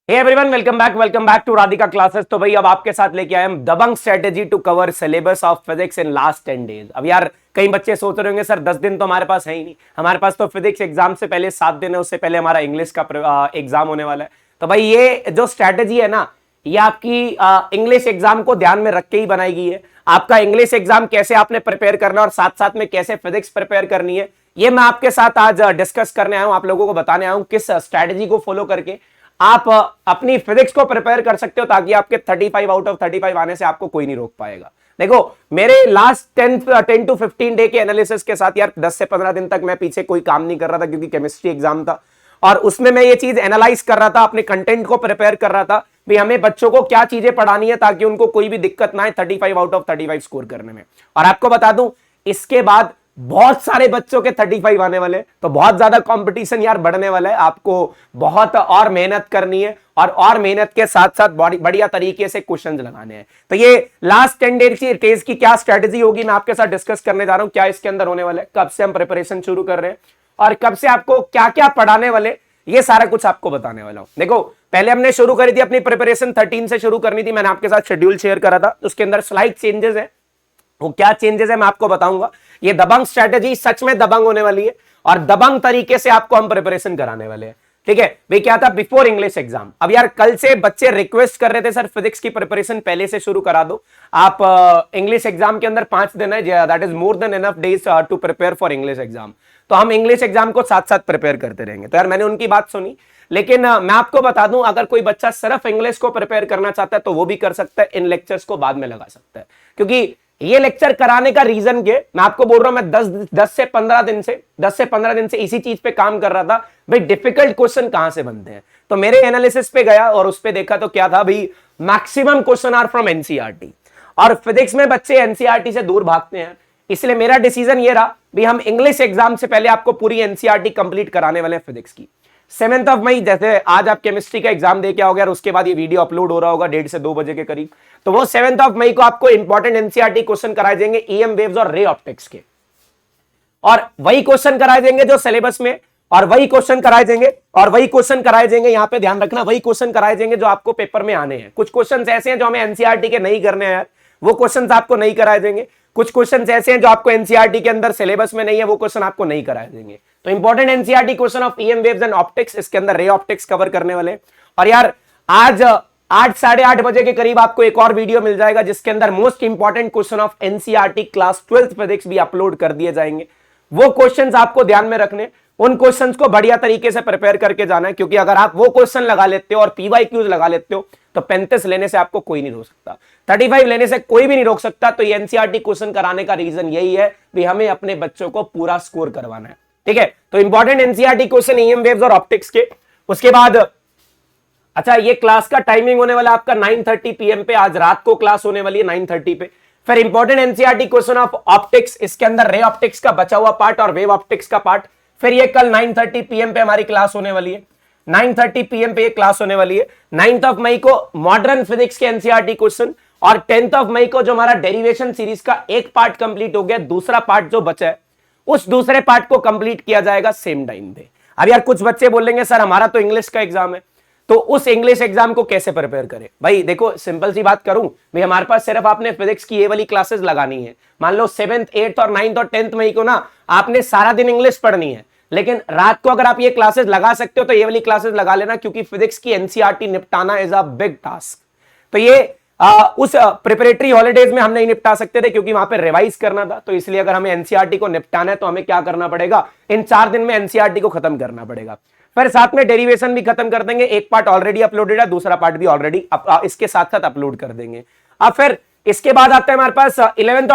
Hey everyone, welcome back to Radhika classes. तो भाई अब आपके साथ लेके आए हम दबंग strategy to cover syllabus of physics in last 10 days. अब यार कई बच्चे सोच रहे होंगे सर 10 दिन तो हमारे पास है ही नहीं, हमारे पास तो फिजिक्स एग्जाम से पहले 7 दिन है, उससे पहले हमारा इंग्लिश का एग्जाम होने वाला है। तो भाई ये जो स्ट्रेटेजी है ना, ये आपकी इंग्लिश एग्जाम को ध्यान में रख के ही बनाई गई है। आपका इंग्लिश एग्जाम कैसे आपने प्रिपेयर करना और साथ साथ में कैसे फिजिक्स प्रिपेयर करनी है, ये मैं आपके साथ आज डिस्कस करने आया हूं, आप लोगों को बताने आया हूं किस स्ट्रेटेजी को फॉलो करके आप अपनी फिजिक्स को प्रिपेयर कर सकते हो, ताकि आपके 35 आउट ऑफ 35 आने से आपको कोई नहीं रोक पाएगा। देखो मेरे लास्ट 10 टू 15 डे के एनालिसिस के साथ यार 10 से 15 दिन तक मैं पीछे कोई काम नहीं कर रहा था, क्योंकि केमिस्ट्री एग्जाम था और उसमें मैं ये चीज एनालाइज कर रहा था, अपने कंटेंट को प्रिपेयर कर रहा था भी हमें बच्चों को क्या चीजें पढ़ानी है ताकि उनको कोई भी दिक्कत ना आए 35 आउट ऑफ 35 स्कोर करने में। और आपको बता दूं इसके बाद बहुत सारे बच्चों के 35 आने वाले, तो बहुत ज्यादा कंपटीशन यार बढ़ने वाला है। आपको बहुत और मेहनत करनी है और मेहनत के साथ साथ बढ़िया तरीके से क्वेश्चंस लगाने हैं। तो ये लास्ट 10 डेज की क्या स्ट्रेटेजी होगी मैं आपके साथ डिस्कस करने जा रहा हूं, क्या इसके अंदर होने वाला है, कब से हम प्रिपरेशन शुरू कर रहे हैं और कब से आपको क्या क्या पढ़ाने वाले, ये सारा कुछ आपको बताने वाला हूं। देखो पहले हमने शुरू करी थी अपनी प्रिपरेशन 13 से शुरू करनी थी, मैंने आपके साथ शेड्यूल शेयर करा था, उसके अंदर स्लाइड चेंजेस है। वो क्या चेंजेस है मैं आपको बताऊंगा। ये दबंग स्ट्रेटेजी सच में दबंग होने वाली है और दबंग तरीके से आपको हम प्रिपरेशन कराने वाले हैं। ठीक है भाई, क्या था बिफोर इंग्लिश एग्जाम। अब यार कल से बच्चे रिक्वेस्ट कर रहे थे सर फिजिक्स की प्रिपरेशन पहले से शुरू करा दो, आप इंग्लिश एग्जाम के अंदर 5 दिन है, that is more than enough days to prepare for English exam. तो हम इंग्लिश एग्जाम को साथ साथ प्रिपेयर करते रहेंगे। तो यार मैंने उनकी बात सुनी, लेकिन मैं आपको बता दूं अगर कोई बच्चा सिर्फ इंग्लिश को प्रिपेयर करना चाहता है तो वो भी कर सकता है, इन लेक्चर्स को बाद में लगा सकता है। क्योंकि ये लेक्चर कराने का रीजन के मैं आपको बोल रहा हूं, मैं 10 से 15 दिन से इसी चीज पे काम कर रहा था भाई, डिफिकल्ट क्वेश्चन कहां से बनते हैं। तो मेरे एनालिसिस पे गया और उस पे देखा तो क्या था भाई, maximum question are from NCERT और फिजिक्स में बच्चे एनसीईआरटी से दूर भागते हैं। इसलिए मेरा डिसीजन ये रहा भी हम इंग्लिश एग्जाम से पहले आपको पूरी एनसीईआरटी कंप्लीट कराने वाले हैं फिजिक्स की। 7 मई, जैसे आज आप केमिस्ट्री का एग्जाम दे के आओगे और उसके बाद ये वीडियो अपलोड हो रहा होगा 1:30 से 2 बजे के करीब, तो वो 7 मई को आपको इंपॉर्टेंट एनसीईआरटी क्वेश्चन कराए जाएंगे ईएम वेव्स और रे ऑप्टिक्स के, और वही क्वेश्चन कराए जाएंगे जो सिलेबस में, और वही क्वेश्चन कराए जाएंगे यहां पे ध्यान रखना, वही क्वेश्चन कराए जाएंगे जो आपको पेपर में आने हैं। कुछ क्वेश्चन ऐसे हैं जो हमें एनसीईआरटी के नहीं करने हैं यार, वो क्वेश्चन आपको नहीं कराए जाएंगे। कुछ क्वेश्चन ऐसे हैं जो आपको एनसीईआरटी के अंदर सिलेबस में नहीं है, वो क्वेश्चन आपको नहीं कराए जाएंगे। तो important NCERT question of EM waves and optics, इसके अंदर रे ऑप्टिक्स कवर करने वाले। और यार आज 8 साढ़े 8 बजे के करीब आपको एक और वीडियो मिल जाएगा जिसके अंदर most important question of NCERT class 12th physics भी अपलोड कर दिए जाएंगे। वो क्वेश्चंस आपको ध्यान में रखने, उन क्वेश्चंस को बढ़िया तरीके से प्रिपेयर करके जाना है, क्योंकि अगर आप वो क्वेश्चन लगा लेते हो और पीवाईक्यूज लगा लेते हो तो 35 लेने से आपको कोई नहीं रोक सकता, 35 लेने से कोई भी नहीं रोक सकता। तो ये एनसीईआरटी क्वेश्चन कराने का रीजन यही है कि हमें अपने बच्चों को पूरा स्कोर करवाना है। ठीक है, तो important NCERT question EM waves और ऑप्टिक्स के। उसके बाद अच्छा, ये क्लास का टाइमिंग होने वाला आपका 9:30 PM पे, आज रात को क्लास होने वाली है 9:30 पे। फिर important NCERT question of optics, इसके अंदर रे ऑप्टिक्स का बचा हुआ पार्ट और वेव ऑप्टिक्स का पार्ट। फिर ये कल 9:30 PM पे हमारी क्लास होने वाली है, 9:30 PM पे ये क्लास होने वाली है। 9th मई को मॉडर्न फिजिक्स के एनसीईआरटी क्वेश्चन, और 10th मई को जो हमारा डेरिवेशन सीरीज का एक पार्ट कंप्लीट हो गया, दूसरा पार्ट जो बचा है उस दूसरे पार्ट को कंप्लीट किया जाएगा सेम टाइम पे। अब यार कुछ बच्चे बोलेंगे सर हमारा तो इंग्लिश का एग्जाम है, तो उस इंग्लिश एग्जाम को कैसे प्रिपेयर करें। भाई देखो सिंपल सी बात करूं भाई, हमारे पास सिर्फ आपने फिजिक्स की ये वाली क्लासेस लगानी है। मान लो 7th 8th और 9th और 10th मई को ना आपने सारा दिन इंग्लिश पढ़नी है, लेकिन रात को अगर आप ये क्लासेस लगा सकते हो तो ये वाली क्लासेस लगा लेना, क्योंकि फिजिक्स की एनसीईआरटी निपटाना इज अ बिग टास्क। तो ये उस प्रिपरेटरी हॉलीडेज में हम नहीं निपटा सकते थे क्योंकि वहां पे रिवाइज करना था। तो इसलिए अगर हमें एनसीईआरटी को निपटाना है तो हमें क्या करना पड़ेगा, इन 4 दिन में एनसीईआरटी को खत्म करना पड़ेगा। फिर साथ में डेरिवेशन भी खत्म कर देंगे, एक पार्ट ऑलरेडी अपलोडेड है, दूसरा पार्ट भी ऑलरेडी इसके साथ साथ अपलोड कर देंगे। अब फिर इसके बाद आता है हमारे पास 11th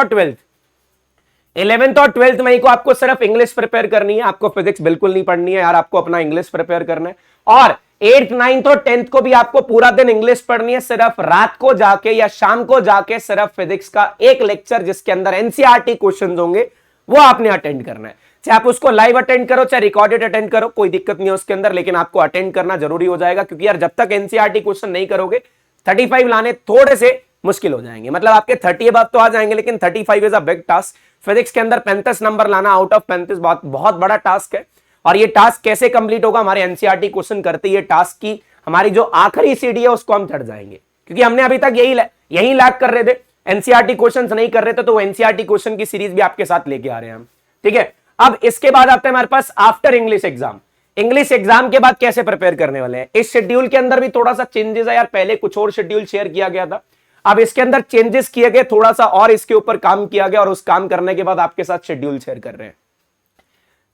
और 12th मई को आपको सिर्फ इंग्लिश प्रिपेयर करनी है, आपको फिजिक्स बिल्कुल नहीं पढ़नी है यार, आपको अपना इंग्लिश प्रिपेयर करना है। और 8th 9th और 10th को भी आपको पूरा दिन इंग्लिश पढ़नी है, सिर्फ रात को जाके या शाम को जाके सिर्फ फिजिक्स का एक लेक्चर जिसके अंदर एनसीईआरटी क्वेश्चंस होंगे वो आपने अटेंड करना है। चाहे आप उसको लाइव अटेंड करो चाहे रिकॉर्डेड अटेंड करो, कोई दिक्कत नहीं है उसके अंदर, लेकिन आपको अटेंड करना जरूरी हो जाएगा, क्योंकि यार जब तक एनसीईआरटी क्वेश्चन नहीं करोगे 35 लाने थोड़े से मुश्किल हो जाएंगे। मतलब आपके 30 अबव तो आ जाएंगे, लेकिन 35 is a big task. Physics के अंदर 35 नंबर लाना आउट ऑफ 35 बहुत बड़ा टास्क है। और ये टास्क कैसे कंप्लीट होगा, हमारे एनसीईआरटी क्वेश्चन करते ही ये टास्क की हमारी जो आखिरी सीढ़ी है उसको हम चढ़ जाएंगे, क्योंकि हमने अभी तक यही लैग कर रहे थे, एनसीईआरटी क्वेश्चंस नहीं कर रहे थे, तो वो एनसीईआरटी क्वेश्चन की सीरीज भी आपके साथ लेके आ रहे हैं हम। ठीक है, अब इसके बाद आते हैं हमारे पास after English exam. English exam के बाद कैसे प्रिपेयर करने वाले हैं। इस शेड्यूल के अंदर भी थोड़ा सा चेंजेस है यार, पहले कुछ और शेड्यूल शेयर किया गया था, अब इसके अंदर चेंजेस किए गए, थोड़ा सा और इसके ऊपर काम किया गया, और उस काम करने के बाद आपके साथ शेड्यूल शेयर कर रहे हैं।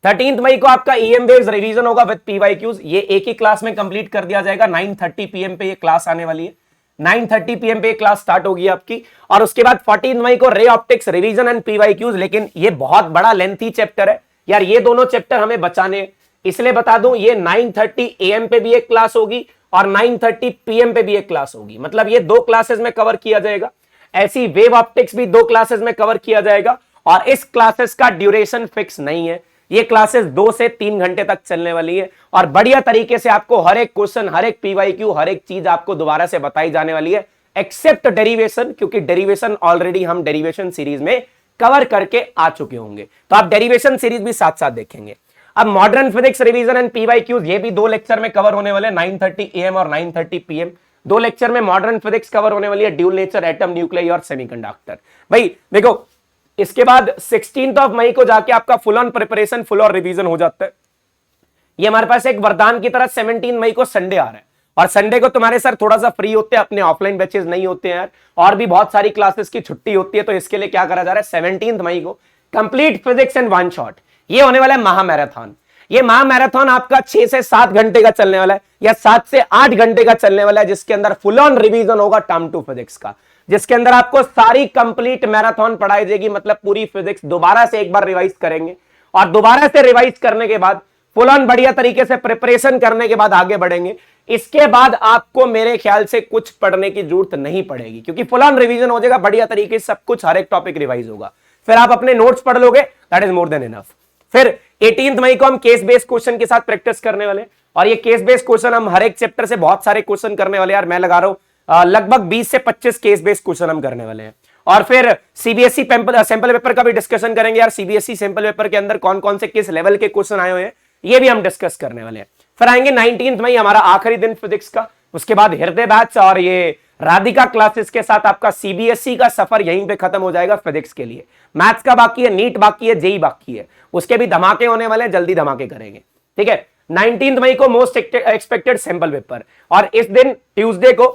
13 मई को आपका ईएम वेव्स रिवीजन होगा विद पीवाईक्यूज, ये एक ही क्लास में कंप्लीट कर दिया जाएगा। 9:30 PM पे ये क्लास आने वाली है, 9:30 PM पे क्लास स्टार्ट होगी आपकी। और उसके बाद 14 मई को ray optics revision and PYQs, लेकिन ये बहुत बड़ा लेंथी चैप्टर है यार, ये दोनों चैप्टर हमें बचाने, इसलिए बता दूं ये 9:30 AM पे भी एक क्लास होगी और 9:30 PM पे भी एक क्लास होगी, मतलब ये 2 क्लासेस में कवर किया जाएगा। ऐसी वेव ऑप्टिक्स भी 2 क्लासेस में कवर किया जाएगा, और इस क्लासेस का ड्यूरेशन फिक्स नहीं है, ये क्लासेस 2 से 3 घंटे तक चलने वाली है, और बढ़िया तरीके से आपको हर एक क्वेश्चन, हर एक पीवाईक्यू, हर एक चीज आपको दोबारा से बताई जाने वाली है, एक्सेप्ट डेरिवेशन, क्योंकि डेरिवेशन ऑलरेडी हम डेरिवेशन सीरीज में कवर करके आ चुके होंगे, तो आप डेरिवेशन सीरीज भी साथ साथ देखेंगे। अब modern physics revision and PYQs, ये भी 2 लेक्चर में कवर होने वाले, 9:30 AM और 9:30 PM, 2 लेक्चर में मॉडर्न फिजिक्स कवर होने वाली है, ड्यूल नेचर, एटम, न्यूक्लियर और सेमीकंडक्टर। भाई देखो, इसके बाद 16 मई को जाके आपका full on preparation, full on revision हो जाता है। ये हमारे पास एक वरदान की तरह 17 मई को संडे आ रहा है, और संडे को तुम्हारे सर थोड़ा सा फ्री होते हैं, अपने ऑफलाइन बैचेस नहीं होते हैं यार, और भी बहुत सारी क्लासेस की छुट्टी होती है, तो इसके लिए क्या करा जा रहा है, 17 मई को कंप्लीट फिजिक्स इन 1 शॉट, ये होने वाला है महामैराथन। ये महामैराथन आपका 6 से 7 घंटे का चलने वाला है, या 7 से 8 घंटे का चलने वाला है, जिसके अंदर फुल ऑन रिवीजन होगा टर्म 2 फिजिक्स का, जिसके अंदर आपको सारी कंप्लीट मैराथन पढ़ाई जाएगी, मतलब पूरी फिजिक्स दोबारा से एक बार रिवाइज करेंगे, और दोबारा से रिवाइज करने के बाद फुल ऑन बढ़िया तरीके से प्रिपरेशन करने के बाद आगे बढ़ेंगे। इसके बाद आपको मेरे ख्याल से कुछ पढ़ने की जरूरत नहीं पड़ेगी, क्योंकि फुल ऑन रिवीजन हो जाएगा, बढ़िया तरीके से सब कुछ, हर एक टॉपिक रिवाइज होगा, फिर आप अपने नोट्स पढ़ लोगे, that is more than enough. फिर 18 मई को हम केस बेस्ड क्वेश्चन के साथ प्रैक्टिस करने वाले, और ये केस बेस्ड क्वेश्चन हम हर एक चैप्टर से बहुत सारे क्वेश्चन करने वाले, यार मैं लगा रहा हूं लगभग 20 से 25 केस बेस्ड क्वेश्चन हम करने वाले हैं। और फिर सीबीएसई सैंपल पेपर का भी डिस्कशन करेंगे यार, सीबीएसई सैंपल पेपर के अंदर कौन कौन से किस लेवल के क्वेश्चन आए हुए हैं, ये भी हम डिस्कस करने वाले हैं। फिर आएंगे 19 मई, हमारा आखिरी दिन फिजिक्स का, उसके बाद हृदय बैच और ये राधिका क्लासेस के साथ आपका सीबीएसई का सफर यहीं पे खत्म हो जाएगा फिजिक्स के लिए। मैथ्स का बाकी है, नीट बाकी है, जेई बाकी है, उसके भी धमाके होने वाले हैं, जल्दी धमाके करेंगे। ठीक है, 19 मई को मोस्ट एक्सपेक्टेड सैंपल पेपर, और इस दिन ट्यूसडे को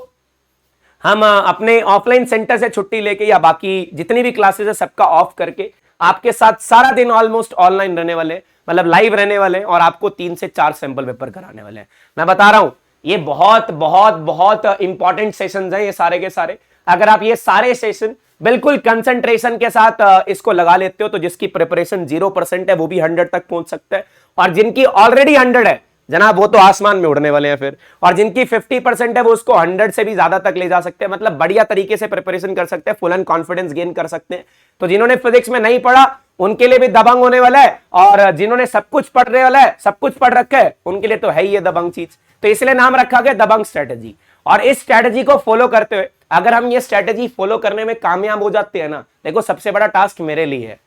हम अपने ऑफलाइन सेंटर से छुट्टी लेके या बाकी जितनी भी क्लासेस है सबका ऑफ करके आपके साथ सारा दिन ऑलमोस्ट ऑनलाइन रहने वाले, मतलब लाइव रहने वाले, और आपको 3 से 4 सैंपल पेपर कराने वाले हैं। मैं बता रहा हूं ये बहुत बहुत बहुत इंपॉर्टेंट सेशंस हैं ये सारे के सारे। अगर आप ये सारे सेशन बिल्कुल कंसंट्रेशन के साथ इसको लगा लेते हो, तो जिसकी प्रिपरेशन 0% है वो भी 100 तक पहुंच सकता है, और जिनकी ऑलरेडी 100 है जनाब वो तो आसमान में उड़ने वाले हैं फिर, और जिनकी 50% है वो उसको 100 से भी ज्यादा तक ले जा सकते हैं, मतलब बढ़िया तरीके से प्रिपरेशन कर सकते हैं, फुल एंड कॉन्फिडेंस गेन कर सकते हैं। तो जिन्होंने फिजिक्स में नहीं पढ़ा उनके लिए भी दबंग होने वाला है, और जिन्होंने सब कुछ पढ़ने वाला है, सब कुछ पढ़ रखा है, उनके लिए तो है ही ये दबंग चीज। तो इसलिए नाम रखा गया दबंग स्ट्रेटेजी। और इस स्ट्रेटेजी को फॉलो करते हुए अगर हम ये स्ट्रेटेजी फॉलो करने में कामयाब हो जाते हैं ना, देखो सबसे बड़ा टास्क मेरे लिए है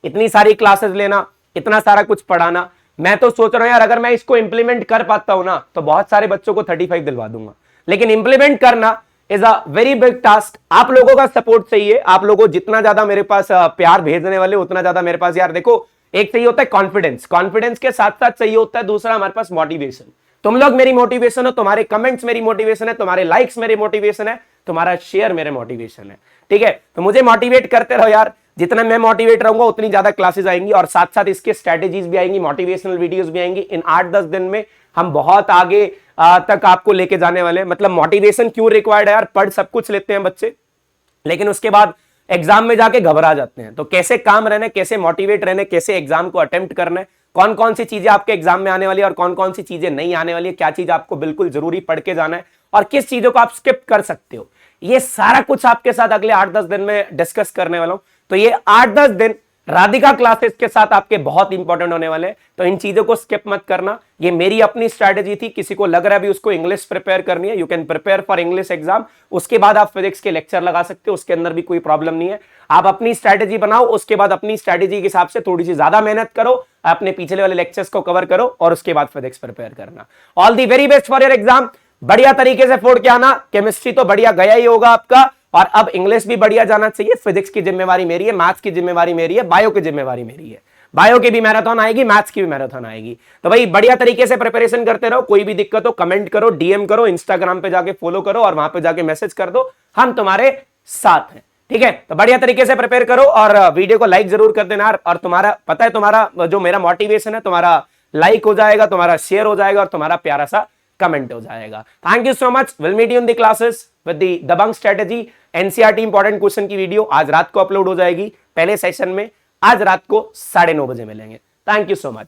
इतनी सारी क्लासेस लेना, इतना सारा कुछ पढ़ाना। मैं तो सोच रहा हूं यार अगर मैं इसको इंप्लीमेंट कर पाता हूं ना तो बहुत सारे बच्चों को 35 दिलवा दूंगा, लेकिन इंप्लीमेंट करना is a very big task. आप लोगों का सपोर्ट चाहिए, आप लोगों जितना ज्यादा मेरे पास प्यार भेजने वाले उतना ज्यादा मेरे पास यार देखो एक चाहिए होता है कॉन्फिडेंस, कॉन्फिडेंस के साथ साथ चाहिए होता है दूसरा हमारे पास मोटिवेशन। तुम लोग मेरी मोटिवेशन हो, तुम्हारे कमेंट्स मेरी मोटिवेशन है, तुम्हारे लाइक्स मेरी मोटिवेशन है, तुम्हारा शेयर मेरे मोटिवेशन है। ठीक है, तो मुझे मोटिवेट करते रहो यार, जितना मैं मोटिवेट रहूंगा उतनी ज्यादा क्लासेस आएंगी, और साथ साथ इसके स्ट्रेटेजीज भी आएंगी, मोटिवेशनल वीडियोस भी आएंगी। इन 8-10 दिन में हम बहुत आगे तक आपको लेके जाने वाले। मतलब मोटिवेशन क्यों रिक्वायर्ड है यार, पढ़ सब कुछ लेते हैं बच्चे लेकिन उसके बाद एग्जाम में जाके घबरा जाते हैं। तो कैसे काम रहने, कैसे मोटिवेट रहने, कैसे एग्जाम को अटेम्प्ट करना है, कौन कौन सी चीजें आपके एग्जाम में आने वाली है और कौन कौन सी चीजें नहीं आने वाली है, क्या चीज आपको बिल्कुल जरूरी पढ़ के जाना है और किस चीजों को आप स्किप कर सकते हो, ये सारा कुछ आपके साथ अगले 8-10 दिन में डिस्कस करने वाला हूं। तो ये 8-10 दिन राधिका क्लासेस के साथ आपके बहुत इंपॉर्टेंट होने वाले हैं, तो इन चीजों को स्किप मत करना। ये मेरी अपनी स्ट्रैटेजी थी, किसी को लग रहा है भी उसको इंग्लिश प्रिपेयर करनी है, you can prepare for English exam, उसके बाद आप फिजिक्स के लेक्चर लगा सकते हो, उसके अंदर भी कोई प्रॉब्लम नहीं है। आप अपनी स्ट्रैटेजी बनाओ, उसके बाद अपनी स्ट्रैटेजी के हिसाब से थोड़ी सी ज्यादा मेहनत करो, अपने पिछले वाले लेक्चर्स को कवर करो और उसके बाद फिजिक्स प्रिपेयर करना। All the very best for your exam. बढ़िया तरीके से फोड़ के आना। केमिस्ट्री तो बढ़िया गया ही होगा आपका, और अब इंग्लिश भी बढ़िया जाना चाहिए। फिजिक्स की जिम्मेवारी मेरी है, मैथ्स की जिम्मेवारी मेरी है, बायो की जिम्मेवारी मेरी है। बायो की भी मैराथन आएगी, मैथ्स की भी मैराथन आएगी। तो भाई बढ़िया तरीके से प्रिपरेशन करते रहो। कोई भी दिक्कत हो कमेंट करो, डीएम करो, इंस्टाग्राम पे जाके फॉलो करो और वहां पे जाके मैसेज कर दो, हम तुम्हारे साथ हैं। ठीक है, तो बढ़िया तरीके से प्रिपेयर करो और वीडियो को लाइक जरूर कर देना। और तुम्हारा पता है, तुम्हारा जो मेरा मोटिवेशन है, तुम्हारा लाइक हो जाएगा, तुम्हारा शेयर हो जाएगा और तुम्हारा प्यारा सा कमेंट हो जाएगा। Thank you so much. Will meet you in the classes with the dabangg strategy NCERT important question की वीडियो आज रात को अपलोड हो जाएगी पहले सेशन में। आज रात को 9:30 बजे मिलेंगे। Thank you so much.